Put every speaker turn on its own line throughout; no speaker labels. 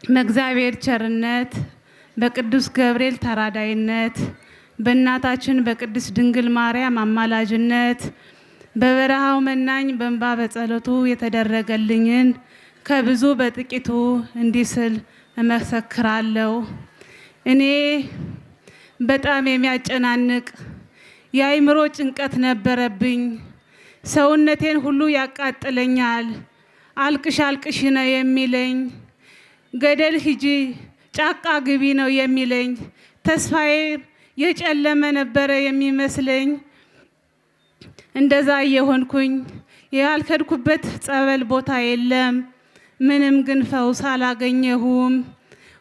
በእግዚአብሔር ቸርነት በቅዱስ ገብርኤል ተራዳይነት በእናታችን በቅድስት ድንግል ማርያም አማላጅነት በበረሃው መናኝ በእንባ በጸሎቱ የተደረገልኝን ከብዙ በጥቂቱ እንዲህ ስል እመሰክራለሁ። እኔ በጣም የሚያጨናንቅ የአእምሮ ጭንቀት ነበረብኝ። ሰውነቴን ሁሉ ያቃጥለኛል። አልቅሽ አልቅሽ ነው የሚለኝ። ገደል ሂጂ ጫካ ግቢ ነው የሚለኝ። ተስፋዬ የጨለመ ነበረ የሚመስለኝ። እንደዛ እየሆንኩኝ ያልከድኩበት ጸበል ቦታ የለም። ምንም ግን ፈውስ አላገኘሁም።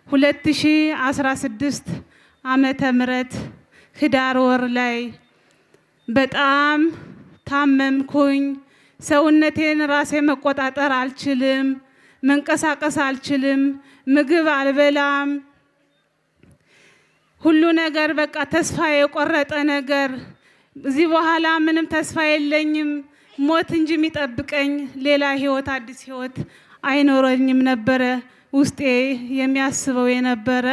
2016 ዓመተ ምህረት ህዳር ወር ላይ በጣም ታመምኩኝ። ሰውነቴን ራሴ መቆጣጠር አልችልም። መንቀሳቀስ አልችልም። ምግብ አልበላም። ሁሉ ነገር በቃ ተስፋ የቆረጠ ነገር። እዚህ በኋላ ምንም ተስፋ የለኝም። ሞት እንጂ የሚጠብቀኝ ሌላ ህይወት አዲስ ህይወት አይኖረኝም ነበረ ውስጤ የሚያስበው የነበረ።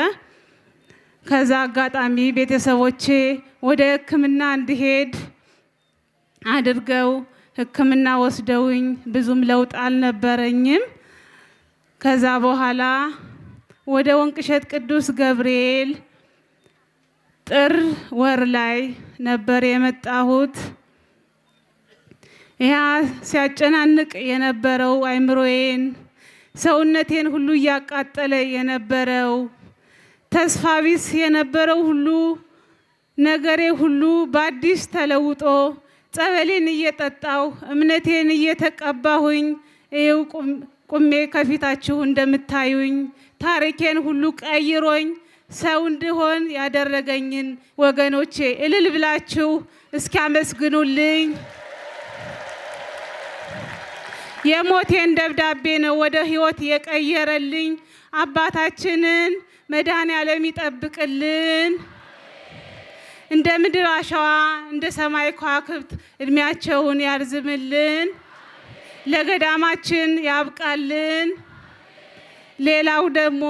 ከዛ አጋጣሚ ቤተሰቦቼ ወደ ህክምና እንድሄድ አድርገው ህክምና ወስደውኝ ብዙም ለውጥ አልነበረኝም። ከዛ በኋላ ወደ ወንቅሸት ቅዱስ ገብርኤል ጥር ወር ላይ ነበር የመጣሁት። ያ ሲያጨናንቅ የነበረው አይምሮዬን ሰውነቴን ሁሉ እያቃጠለ የነበረው ተስፋ ቢስ የነበረው ሁሉ ነገሬ ሁሉ በአዲስ ተለውጦ ጸበሌን እየጠጣሁ እምነቴን እየተቀባሁኝ ይኸው ቁሜ ከፊታችሁ እንደምታዩኝ ታሪኬን ሁሉ ቀይሮኝ ሰው እንድሆን ያደረገኝን ወገኖቼ እልል ብላችሁ እስኪ አመስግኑልኝ። የሞቴን ደብዳቤ ነው ወደ ህይወት የቀየረልኝ። አባታችንን መድኃኔዓለም ይጠብቅልን። እንደ ምድር አሸዋ እንደ ሰማይ ከዋክብት እድሜያቸውን ያርዝምልን። ለገዳማችን ያብቃልን። ሌላው ደግሞ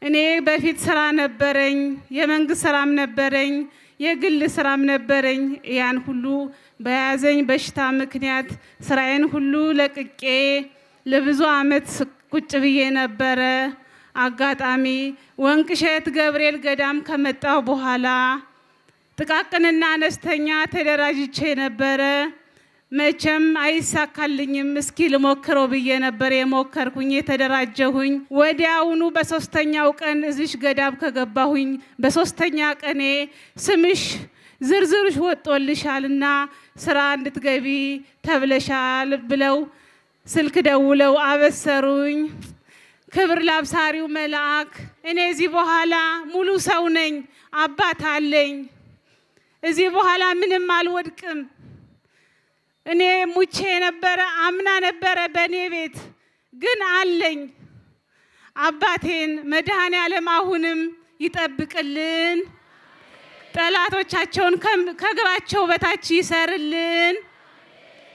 እኔ በፊት ስራ ነበረኝ። የመንግስት ስራም ነበረኝ፣ የግል ስራም ነበረኝ። ያን ሁሉ በያዘኝ በሽታ ምክንያት ስራዬን ሁሉ ለቅቄ ለብዙ አመት ቁጭ ብዬ ነበረ። አጋጣሚ ወንቅሸት ገብርኤል ገዳም ከመጣሁ በኋላ ጥቃቅንና አነስተኛ ተደራጅቼ ነበረ። መቼም አይሳካልኝም፣ እስኪ ልሞክረው ብዬ ነበር የሞከርኩኝ የተደራጀሁኝ። ወዲያውኑ በሶስተኛው ቀን እዚሽ ገዳም ከገባሁኝ በሶስተኛ ቀኔ ስምሽ ዝርዝርሽ ወጥቶልሻልና ስራ እንድትገቢ ተብለሻል ብለው ስልክ ደውለው አበሰሩኝ። ክብር ለአብሳሪው መልአክ። እኔ እዚህ በኋላ ሙሉ ሰው ነኝ፣ አባት አለኝ። እዚህ በኋላ ምንም አልወድቅም። እኔ ሙቼ ነበረ አምና ነበረ በእኔ ቤት ግን አለኝ። አባቴን መድኃኔዓለም አሁንም ይጠብቅልን። ጠላቶቻቸውን ከእግራቸው በታች ይሰርልን።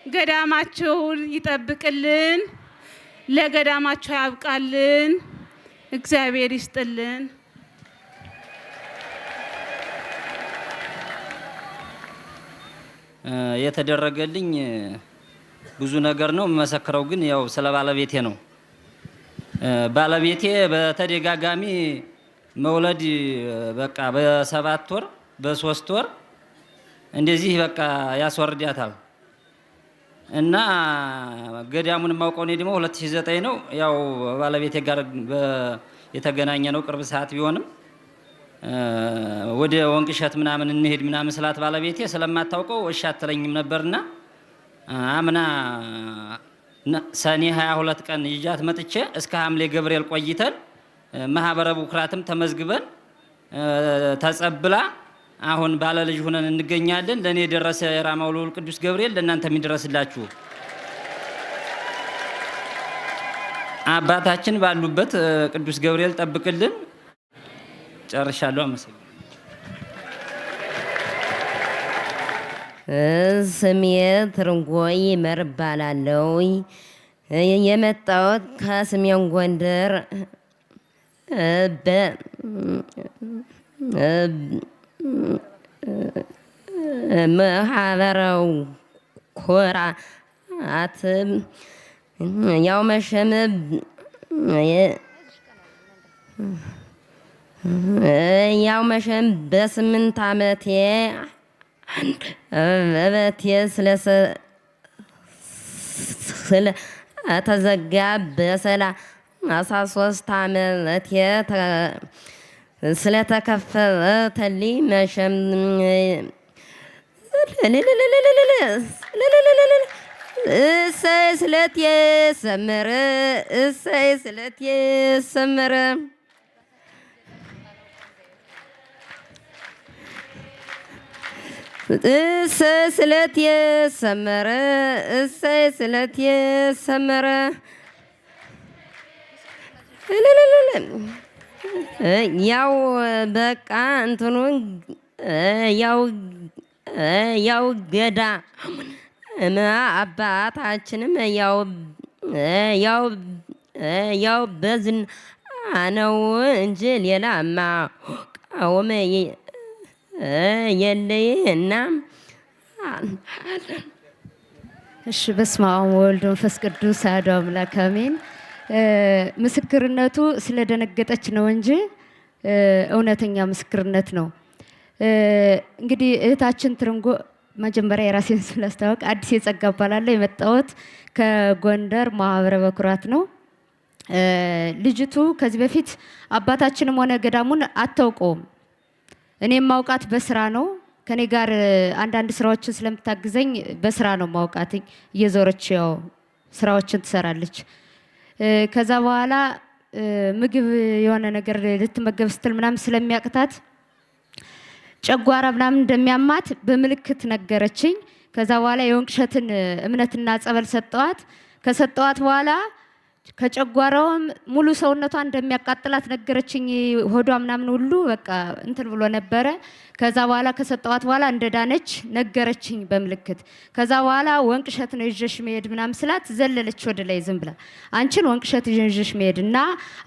ገዳማቸውን ይጠብቅልን። ለገዳማቸው ያብቃልን። እግዚአብሔር ይስጥልን።
የተደረገልኝ ብዙ ነገር ነው መሰክረው፣ ግን ያው ስለ ባለቤቴ ነው። ባለቤቴ በተደጋጋሚ መውለድ በቃ በ7 ወር በ3 ወር እንደዚህ በቃ ያስወርዳታል። እና ገዳሙን ማውቀው እኔ ደግሞ 2009 ነው ያው ባለቤቴ ጋር የተገናኘ ነው ቅርብ ሰዓት ቢሆንም ወደ ወንቅሸት ምናምን እንሄድ ምናምን ስላት ባለቤቴ ስለማታውቀው እሺ አትለኝም ነበርና አምና ሰኔ 22 ቀን ይጃት መጥቼ እስከ ሐምሌ ገብርኤል ቆይተን ማህበረ ቡክራትም ተመዝግበን ተጸብላ አሁን ባለ ልጅ ሆነን እንገኛለን። ለኔ የደረሰ የራማው ልዑል ቅዱስ ገብርኤል ለእናንተ የሚደረስላችሁ። አባታችን ባሉበት ቅዱስ ገብርኤል ጠብቅልን። ጨርሻለሁ። አመሰግናለሁ።
ስሜ ትርንጎይ ይመር እባላለሁ። የመጣሁት ከሰሜን ጎንደር ማህበረ ኩራት ያው መሸም ያው መሸም በ8 ዓመቴ በቤቴ ስለተዘጋ በ33 ዓመቴ ስለተከፈተልኝ መሸም እሰይ ስለቴ ሰመረ እሰይ ስለቴ ሰመረ እሰይ ስለቴ ሰመረ እሰይ ስለቴ ሰመረ ያው በቃ እንትኑ ያው ገዳ አባታችንም ያው በዝና ነው እንጂ ሌላማ ቃወመ የለኝና።
እሺ በስመ አብ ወወልድ ወመንፈስ ቅዱስ አሐዱ አምላክ አሜን። ምስክርነቱ ስለደነገጠች ነው እንጂ እውነተኛ ምስክርነት ነው። እንግዲህ እህታችን ትርንጎ መጀመሪያ የራሴን ስላስተዋወቅ አዲስ የጸጋ እባላለሁ። የመጣሁት ከጎንደር ማህበረ በኩራት ነው። ልጅቱ ከዚህ በፊት አባታችንም ሆነ ገዳሙን አታውቀውም። እኔም ማውቃት በስራ ነው። ከኔ ጋር አንዳንድ ስራዎችን ስለምታግዘኝ በስራ ነው ማውቃት። እየዞረች ያው ስራዎችን ትሰራለች። ከዛ በኋላ ምግብ የሆነ ነገር ልትመገብ ስትል ምናምን ስለሚያቅታት ጨጓራ ምናምን እንደሚያማት በምልክት ነገረችኝ። ከዛ በኋላ የወንቅሸትን እምነትና ጸበል ሰጠዋት። ከሰጠዋት በኋላ ከጨጓራውም ሙሉ ሰውነቷ እንደሚያቃጥላት ነገረችኝ። ሆዷ ምናምን ሁሉ በቃ እንትን ብሎ ነበረ። ከዛ በኋላ ከሰጠዋት በኋላ እንደዳነች ነገረችኝ በምልክት። ከዛ በኋላ ወንቅሸት ነው ይዤሽ መሄድ ምናምን ስላት ዘለለች ወደ ላይ ዝም ብላ። አንቺን ወንቅሸት ይዤሽ መሄድ እና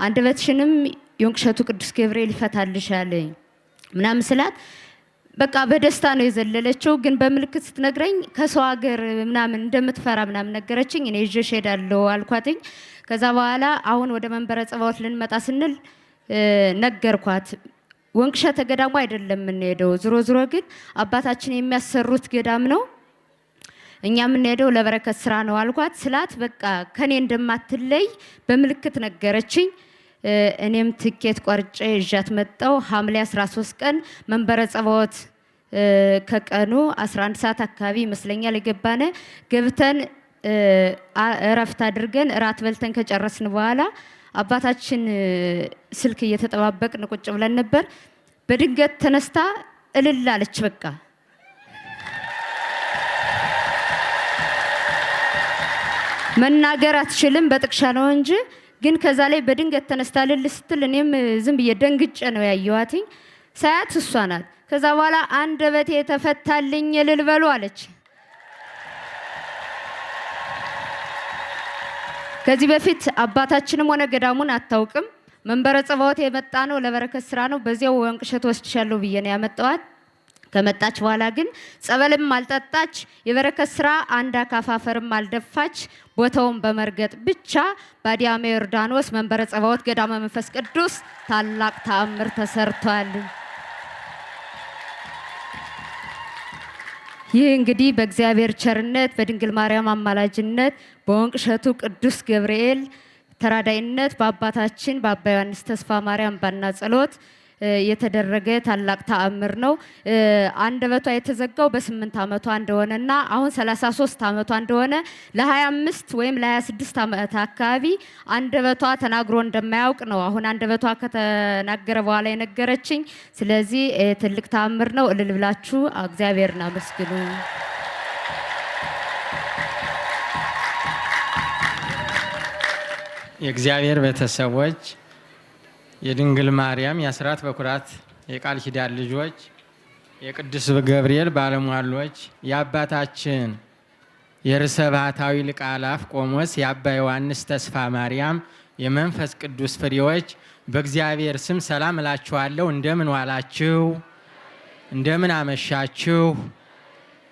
አንደበትሽንም የወንቅሸቱ ቅዱስ ገብርኤል ይፈታልሻል ምናምን ስላት በቃ በደስታ ነው የዘለለችው። ግን በምልክት ስትነግረኝ ከሰው ሀገር ምናምን እንደምትፈራ ምናምን ነገረችኝ። እኔ ይዤሽ ሄዳለሁ አልኳትኝ። ከዛ በኋላ አሁን ወደ መንበረ ጸባዖት ልንመጣ ስንል ነገርኳት። ወንቅሸት ገዳሙ አይደለም የምንሄደው፣ ዝሮ ግን አባታችን የሚያሰሩት ገዳም ነው፣ እኛ የምንሄደው ለበረከት ስራ ነው አልኳት። ስላት በቃ ከኔ እንደማትለይ በምልክት ነገረችኝ። እኔም ትኬት ቆርጬ ይዣት መጣሁ። ሐምሌ 13 ቀን መንበረ ጸባዖት ከቀኑ 11 ሰዓት አካባቢ ይመስለኛል የገባነ። ገብተን እረፍት አድርገን እራት በልተን ከጨረስን በኋላ አባታችን ስልክ እየተጠባበቅን ቁጭ ብለን ነበር። በድንገት ተነስታ እልል አለች። በቃ መናገር አትችልም፣ በጥቅሻ ነው እንጂ ግን ከዛ ላይ በድንገት ተነስታ እልል ስትል እኔም ዝም ብዬ ደንግጬ ነው ያየኋትኝ። ሳያት እሷ ናት። ከዛ በኋላ አንደበቴ ተፈታልኝ እልል በሉ አለች። ከዚህ በፊት አባታችንም ሆነ ገዳሙን አታውቅም። መንበረ ጸባዖት የመጣ ነው ለበረከት ስራ ነው። በዚያው ወንቅሸት ወስድሻለሁ ብዬ ነው ያመጣኋት። ከመጣች በኋላ ግን ጸበልም አልጠጣች፣ የበረከት ስራ አንድ አካፋፈርም አልደፋች። ቦታውን በመርገጥ ብቻ በአዲያማ ዮርዳኖስ መንበረ ጸባዖት ገዳመ መንፈስ ቅዱስ ታላቅ ተአምር ተሰርቷል። ይህ እንግዲህ በእግዚአብሔር ቸርነት በድንግል ማርያም አማላጅነት በወንቅሸቱ ቅዱስ ገብርኤል ተራዳይነት በአባታችን በአባ ዮሐንስ ተስፋ ማርያም ባና ጸሎት የተደረገ ታላቅ ተአምር ነው። አንደበቷ የተዘጋው በ8 ዓመቷ እንደሆነና አሁን 33 ዓመቷ እንደሆነ ለ25 ወይም ለ26 ዓመት አካባቢ አንደበቷ ተናግሮ እንደማያውቅ ነው አሁን አንደበቷ ከተናገረ በኋላ የነገረችኝ። ስለዚህ ትልቅ ተአምር ነው። እልል ብላችሁ እግዚአብሔርን አመስግኑ።
የእግዚአብሔር ቤተሰቦች፣ የድንግል ማርያም የአስራት በኩራት የቃል ኪዳን ልጆች፣ የቅዱስ ገብርኤል ባለሟሎች፣ የአባታችን የርዕሰ ባህታዊ ሊቀ አእላፍ ቆሞስ የአባ ዮሐንስ ተስፋ ማርያም የመንፈስ ቅዱስ ፍሬዎች በእግዚአብሔር ስም ሰላም እላችኋለሁ። እንደምን ዋላችሁ? እንደምን አመሻችሁ?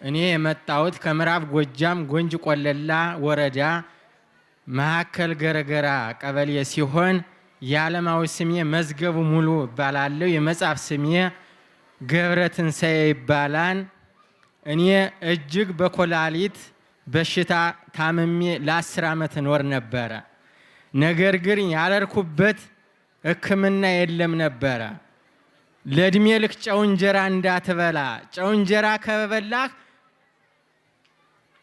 እኔ የመጣሁት ከምዕራብ ጎጃም ጎንጅ ቆለላ ወረዳ ማዕከል ገረገራ ቀበሌ ሲሆን የዓለማዊ ስሜ መዝገቡ ሙሉ እባላለሁ። የመጽሐፍ ስሜ ገብረ ትንሣኤ ይባላል። እኔ እጅግ በኮላሊት በሽታ ታምሜ ለ10 ዓመት እኖር ነበረ። ነገር ግን ያለርኩበት ሕክምና የለም ነበረ። ለእድሜ ልክ ጨው እንጀራ እንዳትበላ፣ ጨው እንጀራ ከበላህ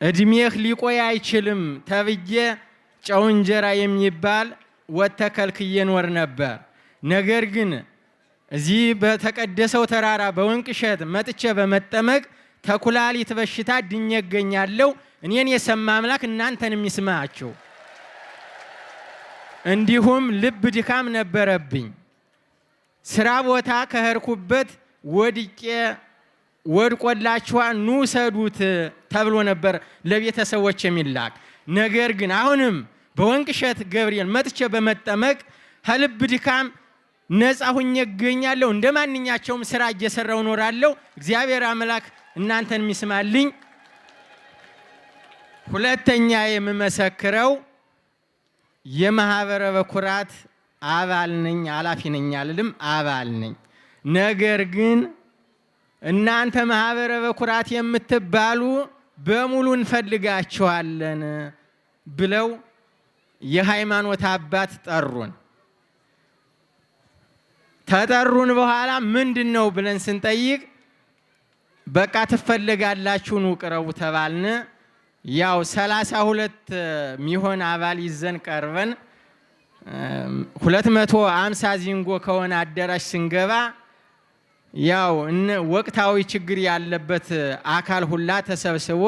እድሜህ ሊቆይ አይችልም ተብዬ ጨው እንጀራ የሚባል ወጥ ተከልክዬ እኖር ነበር። ነገር ግን እዚህ በተቀደሰው ተራራ በወንቅሸት መጥቼ በመጠመቅ ተኩላሊት በሽታ ድኜ እገኛለሁ። እኔን የሰማ አምላክ እናንተንም ይስማችሁ። እንዲሁም ልብ ድካም ነበረብኝ። ስራ ቦታ ከሄድኩበት ወድቆላችኋል ኑ ሰዱት ተብሎ ነበር ለቤተሰቦች የሚላክ። ነገር ግን አሁንም በወንቅሸት ገብርኤል መጥቼ በመጠመቅ ከልብ ድካም ነፃ ሁኜ እገኛለሁ። እንደ ማንኛቸውም ስራ እየሰራው እኖራለሁ። እግዚአብሔር አምላክ እናንተን የሚስማልኝ። ሁለተኛ የምመሰክረው የማህበረ በኩራት አባል ነኝ። ኃላፊ ነኝ አልልም፣ አባል ነኝ። ነገር ግን እናንተ ማህበረ በኩራት የምትባሉ በሙሉ እንፈልጋችኋለን ብለው የሃይማኖት አባት ጠሩን። ተጠሩን በኋላ ምንድነው ብለን ስንጠይቅ በቃ ትፈልጋላችሁ ኑ ቅረቡ ተባልን። ያው 32 ሚሆን አባል ይዘን ቀርበን 250 ዚንጎ ከሆነ አዳራሽ ስንገባ ያው ወቅታዊ ችግር ያለበት አካል ሁላ ተሰብስቦ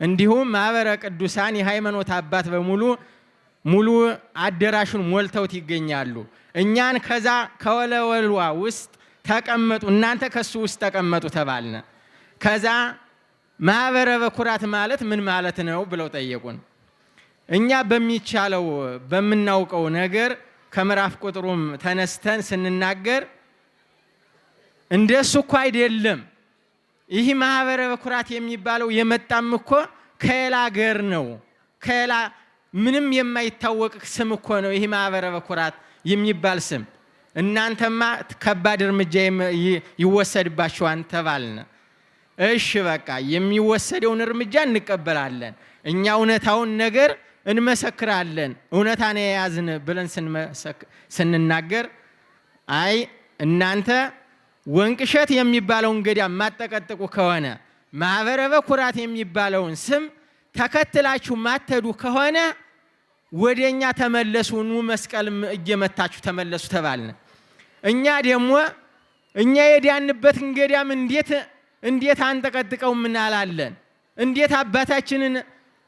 እንዲሁም ማህበረ ቅዱሳን የሃይማኖት አባት በሙሉ ሙሉ አዳራሹን ሞልተውት ይገኛሉ። እኛን ከዛ ከወለወሏ ውስጥ ተቀመጡ፣ እናንተ ከሱ ውስጥ ተቀመጡ ተባልነ። ከዛ ማህበረ በኩራት ማለት ምን ማለት ነው ብለው ጠየቁን። እኛ በሚቻለው በምናውቀው ነገር ከምዕራፍ ቁጥሩም ተነስተን ስንናገር እንደሱ እኮ አይደለም። ይህ ማህበረ በኩራት የሚባለው የመጣም እኮ ከሌላ ሀገር ነው። ከሌላ ምንም የማይታወቅ ስም እኮ ነው ይህ ማህበረ በኩራት የሚባል ስም። እናንተማ ከባድ እርምጃ ይወሰድባችኋል ተባልን። እሺ በቃ የሚወሰደውን እርምጃ እንቀበላለን፣ እኛ እውነታውን ነገር እንመሰክራለን፣ እውነታን የያዝን ብለን ስንናገር አይ እናንተ ወንቅሸት የሚባለውን ገዳም ማጠቀጥቁ ከሆነ ማህበረ በኩራት የሚባለውን ስም ተከትላችሁ ማተዱ ከሆነ ወደኛ ተመለሱ፣ ኑ መስቀል እየመታችሁ ተመለሱ ተባልን። እኛ ደግሞ እኛ የዳንበትን ገዳም እንዴት አንጠቀጥቀው ምናላለን? እንዴት አባታችንን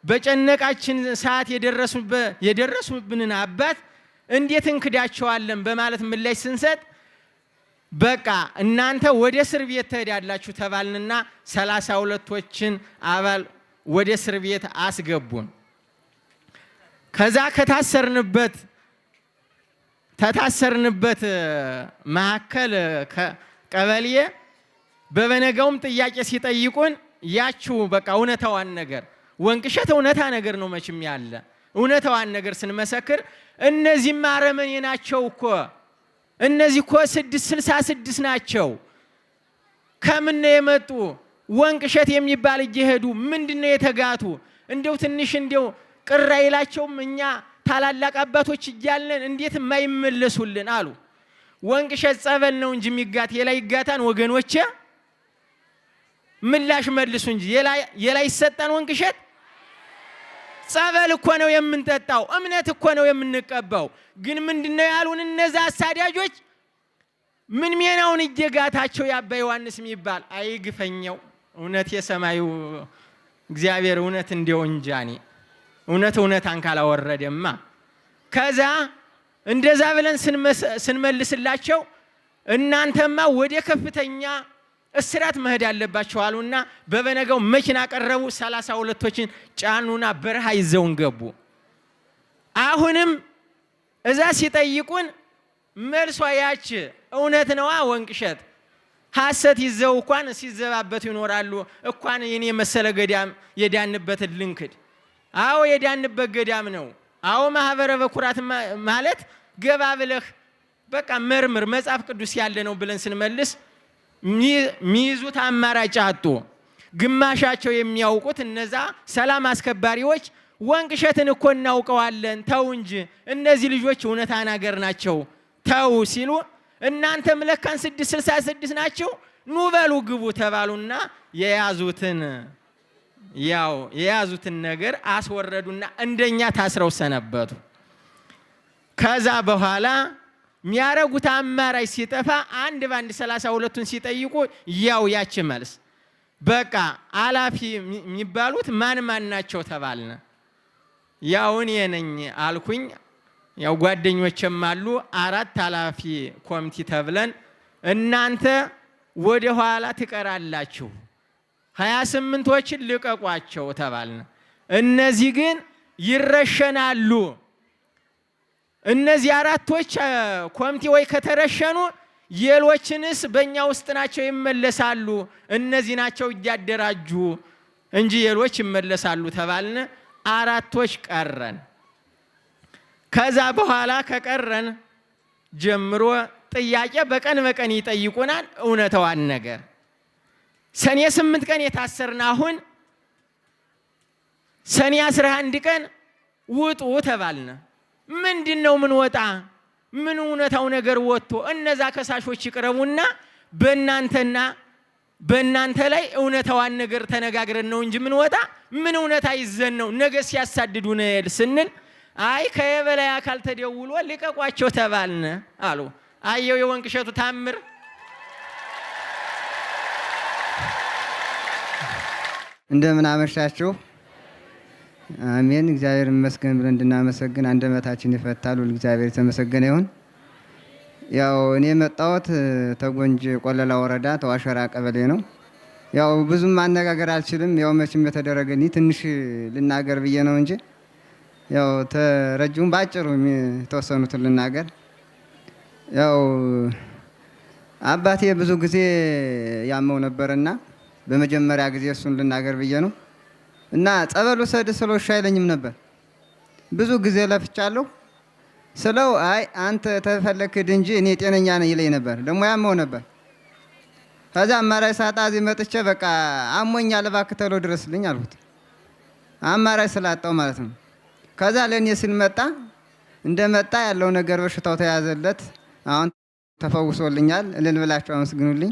በጨነቃችን ሰዓት የደረሱብንን አባት እንዴት እንክዳቸዋለን? በማለት ምላሽ ስንሰጥ በቃ እናንተ ወደ እስር ቤት ትሄዳላችሁ ተባልንና 32ቶችን አባል ወደ እስር ቤት አስገቡን። ከዛ ከታሰርንበት ማዕከል ቀበሌ በበነጋውም ጥያቄ ሲጠይቁን ያችሁ በቃ እውነታዋን ነገር ወንቅሸት እውነታ ነገር ነው መቼም ያለ እውነታዋን ነገር ስንመሰክር እነዚህም አረመኔ ናቸው እኮ እነዚህ እኮ 66 ናቸው። ከምን ነው የመጡ? ወንቅሸት የሚባል እየሄዱ ምንድነው የተጋቱ? እንደው ትንሽ እንደው ቅር አይላቸውም? እኛ ታላላቅ አባቶች እያለን እንዴት የማይመለሱልን አሉ። ወንቅሸት ጸበል ነው እንጂ የሚጋት የላይ ይጋታን ወገኖቼ፣ ምላሽ መልሱ እንጂ የላይ ይሰጣን ወንቅሸት ጸበል እኮ ነው የምንጠጣው፣ እምነት እኮ ነው የምንቀባው። ግን ምንድነው ያሉን እነዛ አሳዳጆች? ምን ሜናውን እየጋታቸው ያባ ዮሐንስ የሚባል አይግፈኛው እውነት የሰማዩ እግዚአብሔር እውነት እንደው እንጃኔ እውነት አንካላ ወረደማ። ከዛ እንደዛ ብለን ስንመልስላቸው እናንተማ ወደ ከፍተኛ እስራት መሄድ ያለባቸው አሉና በበነጋው መኪና ቀረቡ። 32ቶችን ጫኑና በረሃ ይዘውን ገቡ። አሁንም እዛ ሲጠይቁን መልሷ ያች እውነት ነዋ ወንቅሸት ሐሰት ይዘው እንኳን ሲዘባበት ይኖራሉ እንኳን የኔ መሰለ ገዳም የዳንበትን ልንክድ። አዎ የዳንበት ገዳም ነው። አዎ ማህበረ በኩራት ማለት ገባ ብለህ በቃ መርምር መጽሐፍ ቅዱስ ያለ ነው ብለን ስንመልስ ሚይዙት አማራጭ አጡ። ግማሻቸው የሚያውቁት እነዛ ሰላም አስከባሪዎች ወንቅሸትን እኮ እናውቀዋለን ተው እንጂ እነዚህ ልጆች እውነት አናገር ናቸው ተው ሲሉ እናንተም ለካን 666 ናቸው ኑ በሉ ግቡ ተባሉና የያዙትን ነገር አስወረዱና እንደኛ ታስረው ሰነበቱ። ከዛ በኋላ የሚያረጉት አማራጭ ሲጠፋ አንድ ባንድ 32ቱን ሲጠይቁ ያች መልስ በቃ አላፊ የሚባሉት ማን ናቸው ተባልነ። እኔ ነኝ አልኩኝ። ጓደኞችም አሉ 4 አላፊ ኮሚቴ ተብለን እናንተ ወደ ኋላ ትቀራላችሁ 28ቶችን ልቀቋቸው ተባልነ። እነዚህ ግን ይረሸናሉ። እነዚህ 4ቶች ኮሚቴ ወይ ከተረሸኑ ሌሎችንስ በእኛ ውስጥ ናቸው ይመለሳሉ። እነዚህ ናቸው እያደራጁ እንጂ ሌሎች ይመለሳሉ ተባልነ። 4ቶች ቀረን። ከዛ በኋላ ከቀረን ጀምሮ ጥያቄ በቀን በቀን ይጠይቁናል እውነታዋን ነገር። ሰኔ 8 ቀን የታሰርና አሁን ሰኔ 11 ቀን ውጡ ተባልነ። ምንድነው ምን ወጣ? ምን እውነታው ነገር ወጥቶ እነዛ ከሳሾች ይቅረቡና በእናንተ ላይ እውነታዋን ነገር ተነጋግረን ነው እንጂ ምን ወጣ? ምን እውነታ ይዘን ነው ነገ ሲያሳድዱን ስንል አይ ከየበላይ አካል ተደውሎ ልቀቋቸው ተባልነ አሉ። አየው የወንቅሸቱ ታምር።
እንደምን አመሻችሁ። አሜን። እግዚአብሔር ይመስገን ብለን እንድናመሰግን አንደበታችን ይፈታል። እግዚአብሔር የተመሰገነ ይሁን። ያው እኔ መጣሁት ተጎንጅ ቆለላ ወረዳ ተዋሸራ ቀበሌ ነው። ያው ብዙም ማነጋገር አልችልም። ያው መቼም የተደረገልኝ ትንሽ ልናገር ብዬ ነው እንጂ ያው ተረጅም ባጭሩ የተወሰኑትን ልናገር። ያው አባቴ ብዙ ጊዜ ያመው ነበርና በመጀመሪያ ጊዜ እሱን ልናገር ብዬ ነው። እና ጸበሉ ሰድ ስለው አይለኝም ነበር። ብዙ ጊዜ ለፍቻለሁ ስለው አይ አንተ ተፈለክድ እንጂ እኔ ጤነኛ ነኝ ይለኝ ነበር። ደግሞ ያመው ነበር። ከዛ አማራጭ ሳጣ እዚህ መጥቼ በቃ አሞኛል እባክህ ተሎ ድረስልኝ አልኩት። አማራጭ ስላጣው ማለት ነው። ከዛ ለኔ ሲልመጣ እንደመጣ ያለው ነገር በሽታው ተያዘለት። አሁን ተፈውሶልኛል። እልል ብላችሁ አመስግኑልኝ።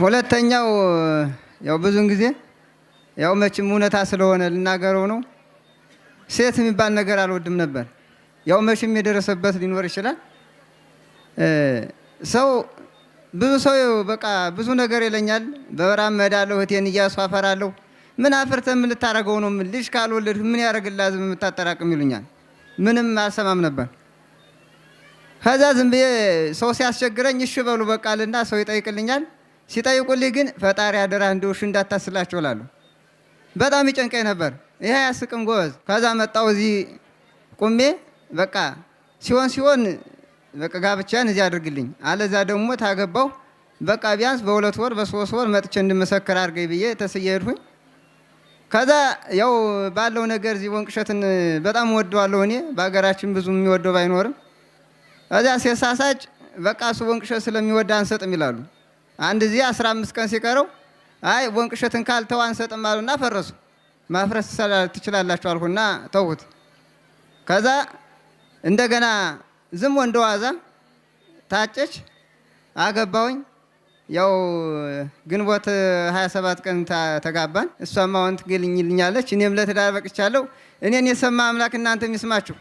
ሁለተኛው ያው ብዙን ጊዜ ያው መቼም እውነታ ስለሆነ ልናገረው ነው። ሴት የሚባል ነገር አልወድም ነበር። ያው መቼም የደረሰበት ሊኖር ይችላል። ብዙ ሰው በቃ ብዙ ነገር ይለኛል። በበራም መዳለሁ እቴን እያስፋፈራለሁ ምን አፍርተ ምን ልታረገው ነው? ምን ልጅ ካልወለድህ ምን ያረግልህ? ዝም የምታጠራቅም ይሉኛል። ምንም አልሰማም ነበር። ከዛ ዝም ብዬ ሰው ሲያስቸግረኝ እሺ በሉ በቃልና ሰው ይጠይቅልኛል። ሲጠይቁልኝ ግን ፈጣሪ አደራ እንደው እሺ እንዳታስላቸው እላለሁ። በጣም ይጨንቀኝ ነበር። ይሄ ያስቅም ጎበዝ። ከዛ መጣው እዚህ ቁሜ በቃ ሲሆን በቃ ጋብቻን እዚህ አድርግልኝ አለዛ ደግሞ ታገባው በቃ ቢያንስ በ2 ወር በ3 ወር መጥቼ እንድመሰክር አድርገኝ ብዬ ተስዬ ሄድኩኝ። ከዛ ያው ባለው ነገር እዚህ ወንቅሸትን በጣም ወደዋለሁ እኔ። በሀገራችን ብዙ የሚወደው ባይኖርም እዚያ ሲያሳሳጭ በቃ እሱ ወንቅሸት ስለሚወድ አንሰጥም ይላሉ። አንድ እዚህ 15 ቀን ሲቀረው አይ ወንቅሸትን ካልተው አንሰጥም አሉና ፈረሱ። ማፍረስ ትችላላችሁ አልኩና ተውት። ከዛ እንደገና ዝም እንደዋዛ ታጨች አገባውኝ። ያው ግንቦት 27 ቀን ተጋባን። እሷም አሁን ትገልኝልኛለች። እኔም ለትዳር በቅቻለሁ። እኔን የሰማ አምላክ እናንተም ይስማችሁ።